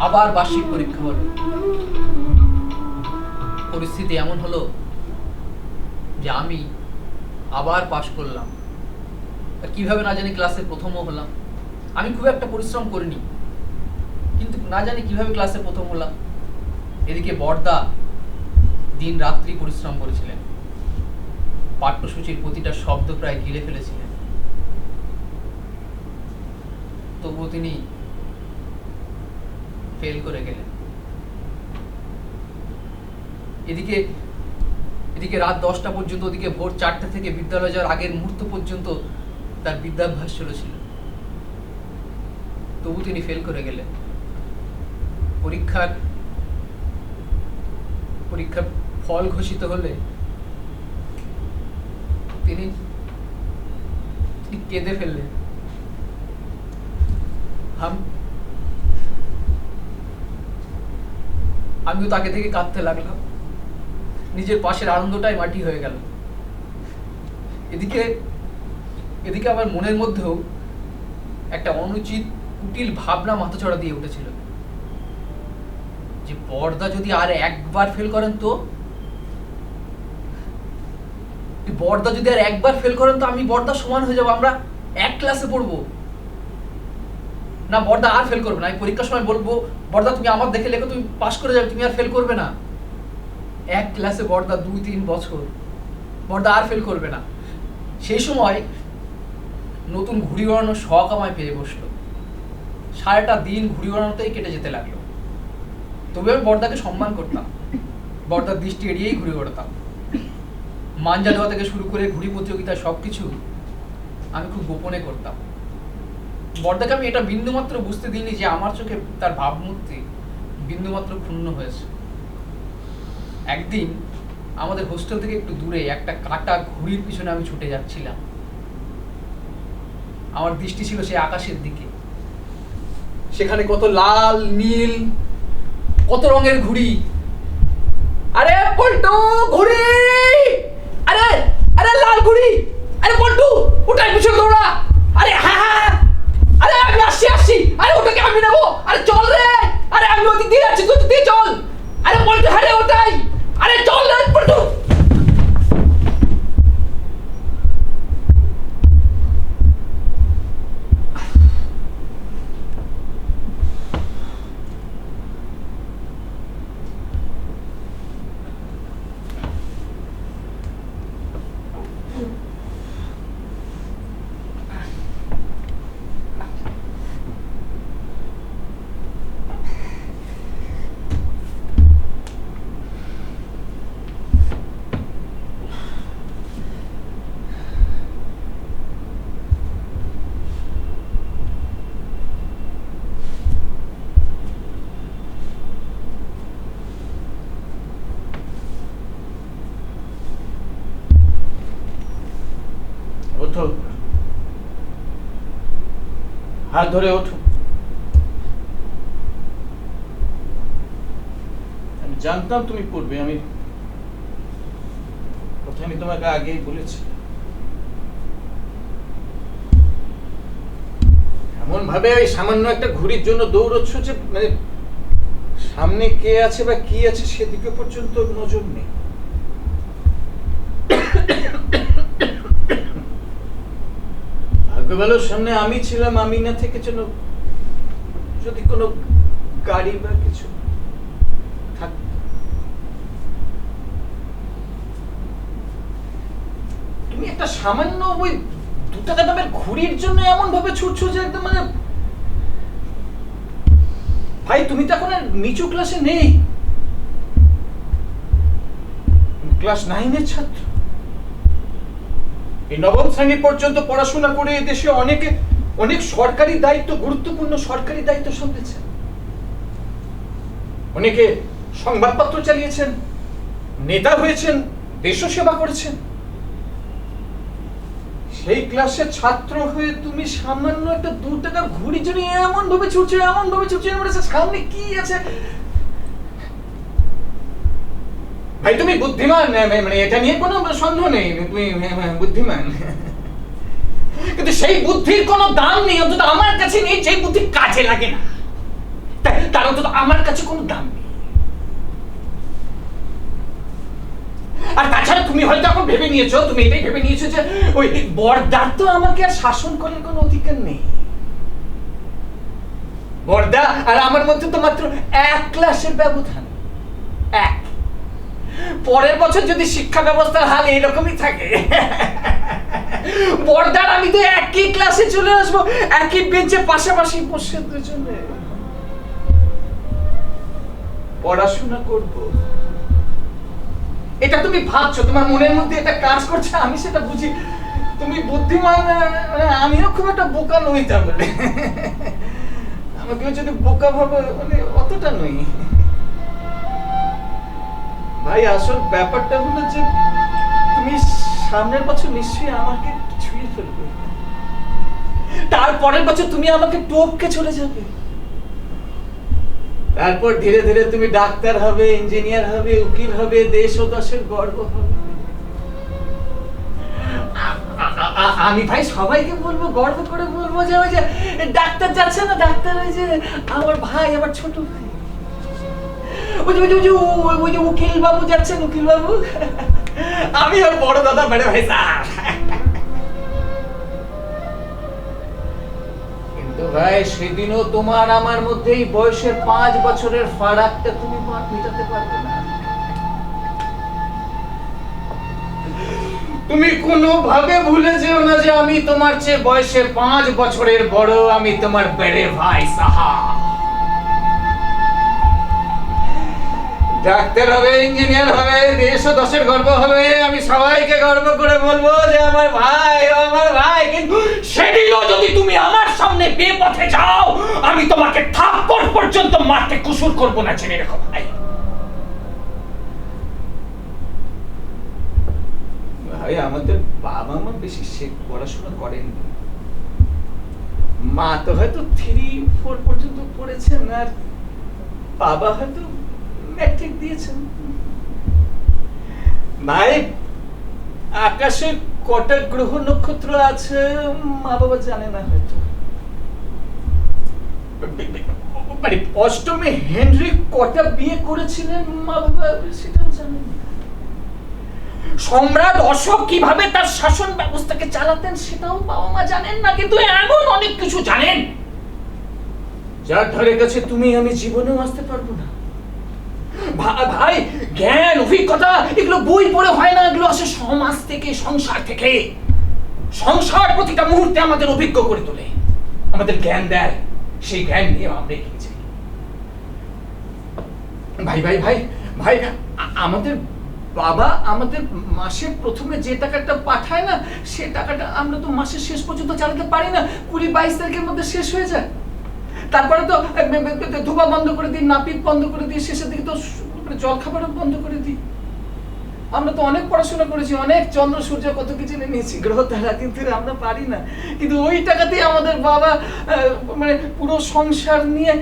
আবার বার্ষিক পরীক্ষা হলো। পরিস্থিতি এমন হলো যে আমি আবার পাশ করলাম। কিভাবে না জানি ক্লাসে প্রথমও হলাম। আমি খুব একটা পরিশ্রম করিনি, কিন্তু না জানি কিভাবে ক্লাসে প্রথম হলাম। এদিকে বড়দা দিন রাত্রি পরিশ্রম করেছিলেন, পাঠ্যসূচির প্রতিটা শব্দ প্রায় গিলে ফেলেছিলেন, তবুও তিনি ফেল করে গেলেন। এদিকে এদিকে রাত 10টা পর্যন্ত, ওদিকে ভোর 4টে থেকে বিদ্যালয় যাওয়ার আগের মুহূর্ত পর্যন্ত তার বিদ্যাভ্যাস চলেছিল, তবু তিনি ফেল করে গেলেন। পরীক্ষার ফল ঘোষিত হলে তিনি কেঁদে ফেললেন। আমিও তাকে থেকে কাঁদতে লাগলাম। নিজের পাশের আনন্দটাই মাটি হয়ে গেল। এদিকে আমার মনের মধ্যেও একটা অনুচিত কুটিল ভাবনা মাথাচড়া দিয়ে উঠেছিল যে বড়দা যদি আর একবার ফেল করেন তো, বড়দা যদি আর একবার ফেল করেন তো আমি বড়দা সমান হয়ে যাবো, আমরা এক ক্লাসে পড়বো না। বড়দা আর ফেল করবে না। আমি পরীক্ষার সময় বলবো, বড়দা তুমি আমার দেখে লেখো, তুমি পাশ করে যাবে, তুমি আর ফেল করবে না। এক ক্লাসে বড়দা 2-3 বছর, বড়দা আর ফেল করবে না। সেই সময় নতুন ঘুড়ি ওড়ানোর শখ আমায় পেয়ে বসলো। সারাটা দিন ঘুড়ি ওড়ানোতেই কেটে যেতে লাগলো। তবে আমি বড়দাকে সম্মান করতাম, বড়দার দৃষ্টি এড়িয়েই ঘুড়ি ওড়াতাম। মাঞ্জা দেওয়া থেকে শুরু করে ঘুড়ি প্রতিযোগিতা সবকিছু আমি খুব গোপনে করতাম। বড়দাকে আমি এটা বিন্দুমাত্র বুঝতে দিইনি যে আমার চোখে তার ভাবমূর্তি বিন্দুমাত্র ক্ষুণ্ণ হয়েছে। একদিন আমাদের হোস্টেল থেকে একটু দূরে একটা কাটা ঘুড়ির পিছনে আমি ছুটে যাচ্ছিলাম। আমার দৃষ্টি ছিল সেই আকাশের দিকে। সেখানে কত লাল নীল, কত রঙের ঘুড়ি। আরে পল্টু, ঘুড়ি! আরে আরে লাল ঘুড়ি! আরে পল্টু, ওটাই পিছনে দৌড়া! আরে হ্যাঁ হ্যাঁ, আরে আমি আসছি, আরে ওটাকে আমি নেবো। আরে চল রে, আরে আমি ওদিক দিয়ে যাচ্ছি, তুই দিয়ে চল। আরে পল্টু, হ্যাঁ রে ওটাই, আরে চল রে পল্টু। ওঠো, হাত ধরে ওঠো। আমি জানতাম তুমি পড়বে। আমি প্রথমে তোমাকে আগেই বলেছি। এমন ভাবে ওই সামান্য একটা ঘুড়ির জন্য দৌড়চ্ছ যে মানে সামনে কে আছে বা কি আছে সেদিকে পর্যন্ত নজর নেই। ভালো, সামনে আমি ছিলাম, আমি না থেকে যেন যদি কোনো গাড়ি বা কিছু থাক। তুমি একটা সামান্য ওই 2 টাকা দামের ঘুড়ির জন্য এমন ভাবে ছুটছো যে একদম মানে ভাই, তুমি তো এখন আর নিচু ক্লাসে নেই, ক্লাস 9-এর ছাত্র। এই 9ম শ্রেণী পর্যন্ত পড়াশোনা করে এই দেশে অনেক সরকারি দায়িত্ব, গুরুত্বপূর্ণ সরকারি দায়িত্ব সামলেছেন। অনেকে সংবাদপত্র চালিয়েছেন, নেতা হয়েছেন, দেশ সেবা করেছেন। সেই ক্লাসের ছাত্র হয়ে তুমি সামান্য একটা 2 টাকার ঘুড়ি জন্য এমন ভাবে ছুটছো সামনে কি আছে। ভাই তুমি বুদ্ধিমান, মানে এটা নিয়ে কোনো সন্দেহ নেই, তুমি বুদ্ধিমান, কিন্তু সেই বুদ্ধির কোনো দাম নেই, অন্তত আমার কাছে নেই, সেই বুদ্ধি কাজে লাগে না। তার অন্তত আমার কাছে কোনো দাম নেই। আর তাছাড়া তুমি হয়তো এখন ভেবে নিয়েছো, তুমি এটাই ভেবে নিয়েছো যে ওই বড়দার তো আমাকে আর শাসন করার কোনো অধিকার নেই। বড়দা আর আমার মধ্যে তো মাত্র 1 ক্লাসের ব্যবধান, 1। পরের বছর যদি শিক্ষা ব্যবস্থার হাল এরকমই থাকে, বড়দার আমি তো একই ক্লাসে চলে আসবো, একই বেঞ্চে পাশাপাশি বসে দুজনে পড়াশোনা করব। এটা তুমি ভাবছো, তোমার মনের মধ্যে এটা কাজ করছে, আমি সেটা বুঝি। তুমি বুদ্ধিমান, আমিও খুব একটা বোকা নই তাহলে। আমাকে যদি বোকা ভাবো, মানে অতটা নই। ভাই আসল ব্যাপারটা হলো যে তুমি সামনের বছর নিশ্চয়ই আমাকে ছুঁয়ে ফেলবে, তারপরের বছর তুমি আমাকে টপকে চলে যাবে, তারপর ধীরে ধীরে তুমি ডাক্তার হবে, ইঞ্জিনিয়ার হবে, উকিল হবে, দেশ ও দশের গর্ব হবে। আমি ভাই সবাইকে বলবো, গর্ব করে বলবো যে ওই যে ডাক্তার যাচ্ছে না, ডাক্তার ওই যে আমার ভাই, আমার ছোট ভাই, ওই যে উকিল বাবু যাচ্ছেন, উকিল বাবু আমি ওর বড় দাদা, বড় ভাই স্যার। কিন্তু ভাই সেদিনও তোমার আমার মধ্যে এই বয়সের 5 বছরের ফারাকটা তুমি মেটাতে পারবে না। তুমি কোনোভাবে ভুলে যেও না যে আমি তোমার চেয়ে বয়সে 5 বছরের বড়, আমি তোমার বড় ভাই সাহা। ডাক্তার হবে, ইঞ্জিনিয়ার হবে, দেশ ও দশের গর্ব হবে, আমি সবাইকে গর্ব করে বলবো যে আমার ভাই, আমার ভাই। কিন্তু সেদিনও যদি তুমি আমার সামনে বেপথে যাও, আমি তোমাকে থাপ্পড় পর্যন্ত মারতে কুসুর করব না, জেনে রেখো ভাই। ভাই আমাদের বাবা মা বেশি পড়াশোনা করেননি। মা তো হয়তো 3-4 পর্যন্ত পড়েছেন, আর বাবা হয়তো ম্যাট্রিক দিয়েছেন। ভাই আকাশে কটা গ্রহ নক্ষত্র আছে মা বাবা জানে না হয়তো। মানে অষ্টমে হেনরি কটা বিয়ে করেছিলেন মা বাবা সেটাও জানেন না। সম্রাট অশোক কিভাবে তার শাসন ব্যবস্থাকে চালাতেন সেটাও বাবা মা জানেন না। কিন্তু এমন অনেক কিছু জানেন যার ধারে কাছে তুমি আমি জীবনেও আসতে পারবো না। ভাই জ্ঞান, অভিজ্ঞতা এগুলো বই পড়ে হয় না, এগুলো আসে সমাজ থেকে, সংসার থেকে। সংসার প্রতিটা মুহূর্তে আমাদের অভিজ্ঞ করে তোলে, আমাদের জ্ঞান দেয়, সেই জ্ঞান নিয়ে আমরা এগিয়ে যাই। ভাই ভাই ভাই ভাই আমাদের বাবা আমাদের মাসে প্রথমে যে টাকাটা পাঠায় না, সে টাকাটা আমরা তো মাসের শেষ পর্যন্ত চালাতে পারি না, 20-22 তারিখের মধ্যে শেষ হয়ে যায়। তারপরে তো ধোবা বন্ধ করে দিই, নাপিত বন্ধ করে দিই, শেষের দিকে তো জল খাবারও বন্ধ করে দিই। আমরা তো অনেক পড়াশোনা করেছি, অনেক চন্দ্র সূর্য কত কি জেনে নিয়েছি, গ্রহ তারা, কিন্তু আমরা পারি না। কিন্তু ওই টাকাতেই আমাদের বাবা মানে পুরো সংসার নিয়ে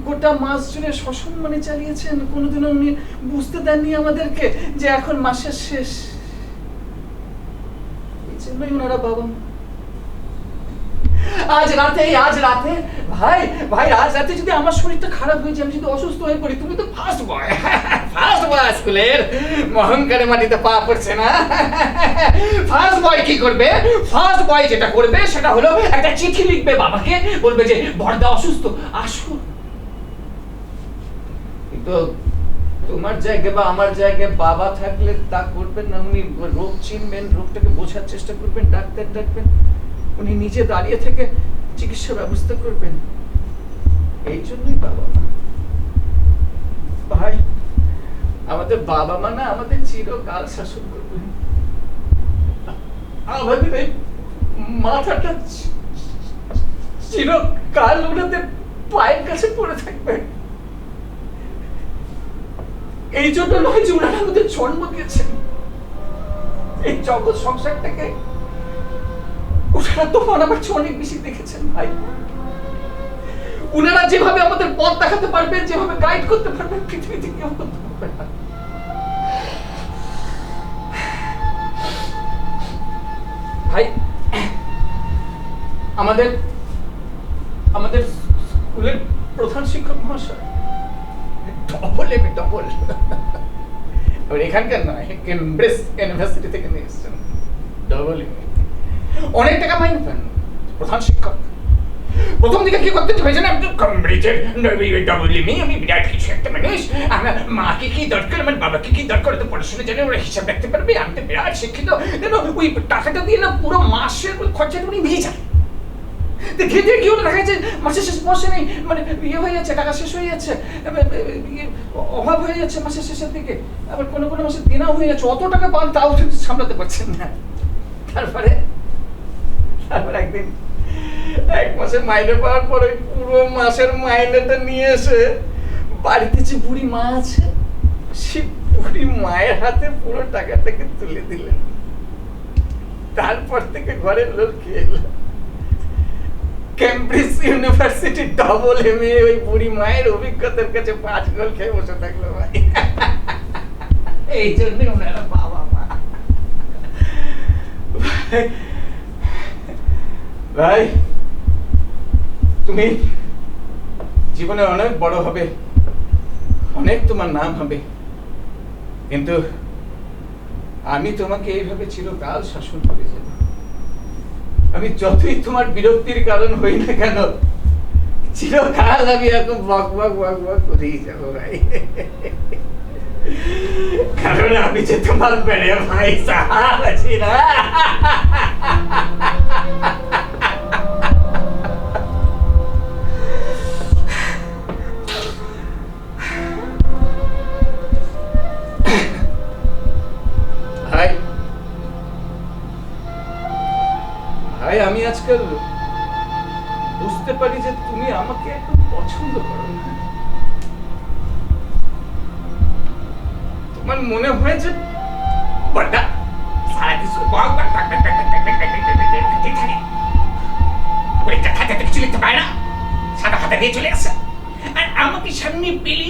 গোটা মাস জুড়ে সসম্মানে চালিয়েছেন। কোনোদিনও উনি বুঝতে দেননি আমাদেরকে যে এখন মাসের শেষ। এই জন্যই ওনারা বাবা মা। আজ রাতে ভাই আজ রাতে যদি আমার শরীরটা খারাপ হয়ে যায়, আমি যদি অসুস্থ হয়ে পড়ি, তুমি তো ফার্স্ট বয় স্কুলের, অহংকারে মাটিতে পা পড়ছে না। ফার্স্ট বয় কি করবে? ফার্স্ট বয় যেটা করবে সেটা হলো একটা চিঠি লিখবে বাবাকে, বলবে যে বড়দা অসুস্থ, আসুন। কিন্তু তোমার জায়গায় বা আমার জায়গায় বাবা থাকলে তা করবেন না। উনি রোগ চিনবেন, রোগটাকে বোঝার চেষ্টা করবেন, ডাক্তার ডাকবেন, উনি নিজে দাঁড়িয়ে থেকে চিকিৎসা ব্যবস্থা করবেন। এই জন্যই বাবা মা। ভাই আমাদের বাবা মা না আমাদের চিরকাল শাসন করবেন। আমাদের এই মাথাটা চিরকাল ওনাদের পায়ের কাছে পড়ে থাকবে। এই জন্য নয় যে ওনারা আমাদের জন্ম দিয়েছেন, এই জগৎ সংসারটাকে ওনারা তখন আমার চেয়ে অনেক বেশি দেখেছেন। ভাই ওনারা যেভাবে আমাদের পথ দেখাতে পারবেন, যেভাবে গাইড করতে পারবেন, পৃথিবীতে কেউ করতে পারবে না। ভাই আমাদের স্কুলের প্রধান শিক্ষক মহাশয় ডবল এমএ, ডবল। আর এখানকার নয়, কেমব্রিজ ইউনিভার্সিটি থেকে নিয়ে এসেছেন, ডবল এমএ। অনেক টাকা মাইনে পান, প্রধান শিক্ষক। প্রথম দিকে কি করতে চাইছেন, আমি তো কেমব্রিজের ডবল এমএ, আমি বিরাট কিছু একটা মানুষ, আমার মাকে কি দরকার, আমার বাবাকে কি দরকার, তো পড়াশোনা জানে, ওরা হিসাব রাখতে পারবে, আমি তো বিরাট শিক্ষিত। ওই টাকাটা দিয়ে না পুরো মাসের খরচাটা উনি ভেঙে যান। ঘেটে কি হলো, দেখা যাচ্ছে মাসের শেষ বসে নেই, মানে ইয়ে হয়ে যাচ্ছে, টাকা শেষ হয়ে যাচ্ছে, অভাব হয়ে যাচ্ছে মাসের শেষের দিকে, আবার কোনো কোনো মাসে দেনাও হয়ে যাচ্ছে, অত টাকা পান তাও কিন্তু সামলাতে পারছেন না। তারপরে একদিন 1 মাসের মাইনে পাওয়ার পরে পুরো মাসের মাইনেটা নিয়ে এসে বাড়িতে যে বুড়ি মা আছে, সেই বুড়ি মায়ের হাতে পুরো টাকাটাকে তুলে দিলেন। তারপর থেকে ঘরের লোক খেয়ে এলো, কেমব্রিজ ইউনিভার্সিটি ডবল এমএ ওই বুড়ি মায়ের অভিজ্ঞতার কাছে 5 গোল খেয়ে বসে থাকলো ভাই। এই জন্যই ওনারা বাবা মা। ভাই তুমি জীবনে অনেক বড় হবে, অনেক তোমার নাম হবে, কিন্তু আমি তোমাকে এইভাবে চিরকাল শাসন করে যাব। আমি যতই তোমার বিরক্তির কারণ হই না কেন, চিরকাল আমি এখন বক বক বক বক করেই যাবো ভাই। কারণ আমি যে তোমার বেড়ে ভাই সাহাব আছি না। ভাই আমি আজকাল বুঝতে পারি যে তুমি আমাকে একদম পছন্দ করো না। তোমার মনে হয় যে বড়দা সারাদিন পরীক্ষা খাতাতে কিছু লিখতে পারে না, সাদা খাতা দিয়ে চলে আসে, আর আমাকে সামনে পেলি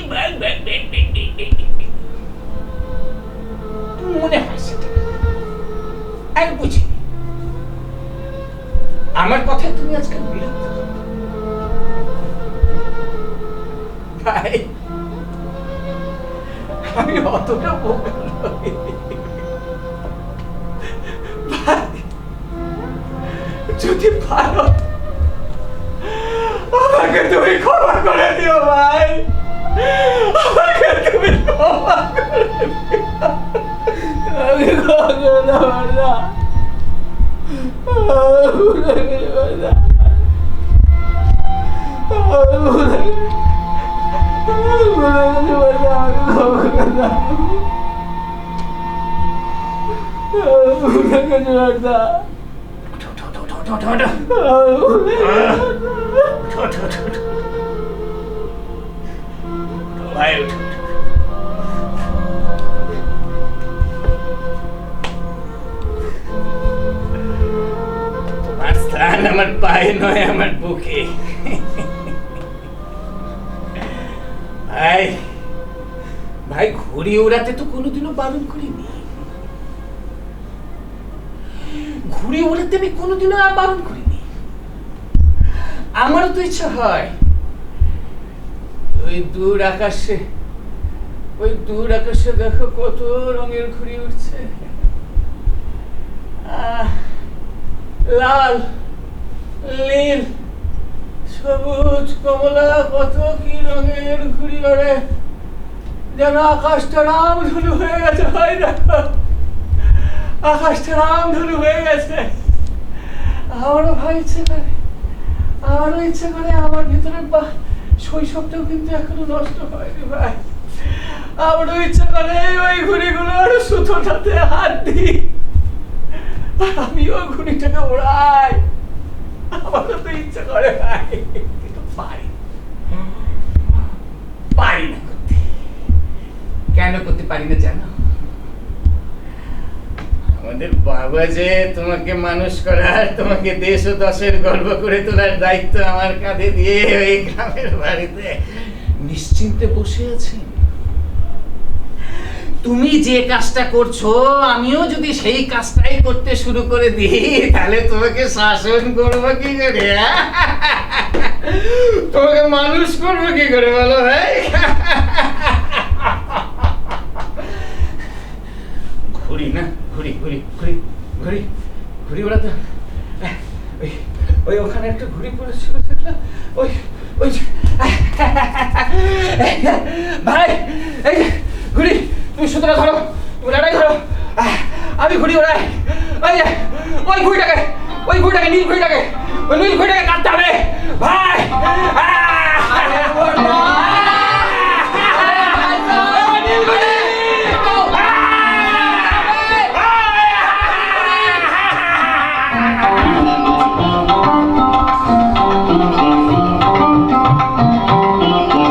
মনে হয় সেটা আমি বুঝি। আমার কথায় তুমি আজকাল বিরক্ত ভাই, আমি অতটা বোকা নই ভাই, যদি পারো আমাকে তুমি ক্ষমা করে দিও ভাই, আমাকে তুমি ক্ষমা করে দিও। আমি ক্ষমা করে দেবো না। আমার পায়ে নয়, আমার বুকে। ভাই ভাই ঘুড়ি ওড়াতে তো কোনোদিনও বারণ করিনি, ঘুড়ি ওড়াতে আমি কোনোদিনও বারণ করিনি। আমারও তো ইচ্ছা হয় ওই দূর আকাশে দেখো কত রঙের ঘুড়ি উঠছে, লাল নীল সবুজ কমলা, কত কি রঙের ঘুড়ি ওড়ে, যেন আকাশটা রামধনু হয়ে গেছে। ভাই দেখো আকাশটা রামধনু হয়ে গেছে। আমারও ভাই ইচ্ছে করে, আমার ভিতরে শৈশবটাও কিন্তু এখনো নষ্ট হয়নি ভাই। আমারও ইচ্ছে করে ওই ঘুড়িগুলোর সুতোটাতে হাত দিই, আমিও ঘুড়িটাকে ওড়াই। আমারও তো ইচ্ছে করে ভাই, কিন্তু পারি না করতে। কেন করতে পারি না জানো? আমাদের বাবা যে তোমাকে মানুষ করার, তোমাকে দেশ ও দশের গর্ব করে তোলার দায়িত্ব আমার কাঁধে দিয়ে ওই গ্রামের বাড়িতে নিশ্চিন্তে বসে আছেন। তুমি যে কাজটা করছো আমিও যদি সেই কাজটাই করতে শুরু করে দিই, তাহলে তোমাকে শাসন করবো কি করে, তোমাকে মানুষ করবো কি করে বলো ভাই? ঘুড়ি ঘুড়ি ওড়াতে ওই ওই ওখানে একটা ঘুড়ি পড়েছিল দেখলাম, ওই ওই ভাই এই যে ঘুড়ি, তুমি সুতরা ধরো, তুমি লড়াই ধরো, আমি ঘুড়ি ওড়াই। ওই যে ওই ঘুড়িটাকে নীল ঘুড়িটাকে কাটতে হবে ভাই।